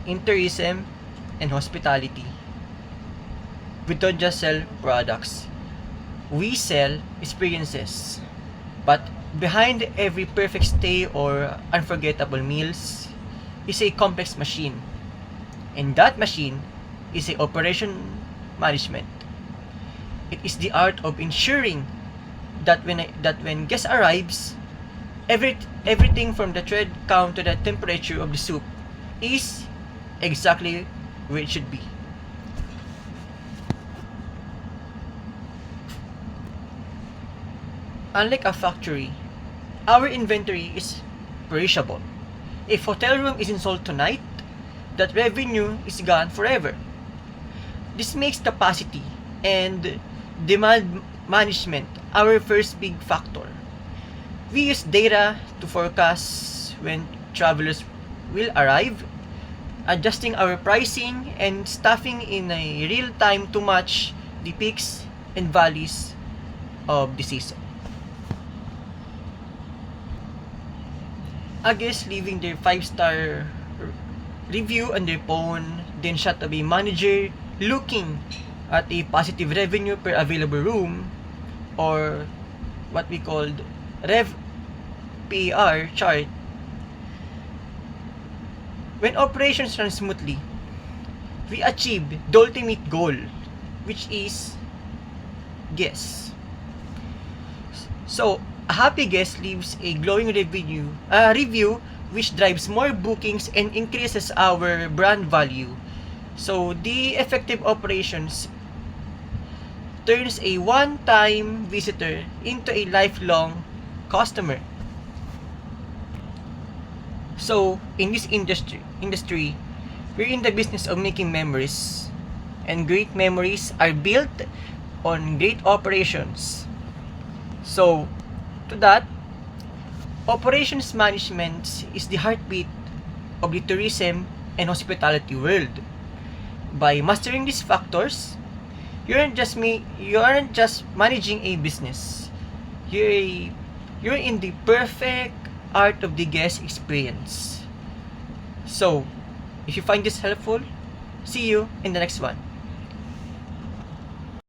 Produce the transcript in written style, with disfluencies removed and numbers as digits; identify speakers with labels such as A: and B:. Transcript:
A: in tourism and hospitality. We don't just sell products, we sell experiences. But behind every perfect stay or unforgettable meals is a complex machine. And that machine is a operation management. It is the art of ensuring that when guest arrives, everything from the thread count to the temperature of the soup is exactly where it should be. Unlike a factory, our inventory is perishable. If hotel room isn't sold tonight, that revenue is gone forever. This makes capacity and demand management our first big factor. We use data to forecast when travelers will arrive, adjusting our pricing and staffing in a real time to match the peaks and valleys of the season. A guest leaving their 5-star review on their phone, then shot of a manager looking at a positive revenue per available room, or what we called Rev PAR chart. When operations run smoothly, we achieve the ultimate goal, which is guests. So, a happy guest leaves a glowing review which drives more bookings and increases our brand value. So, the effective operations turns a one-time visitor into a lifelong customer. So, in this industry, we're in the business of making memories, and great memories are built on great operations. So, to that, operations management is the heartbeat of the tourism and hospitality world. By mastering these factors, you aren't just managing a business. You're in the perfect art of the guest experience. So, if you find this helpful, see you in the next one.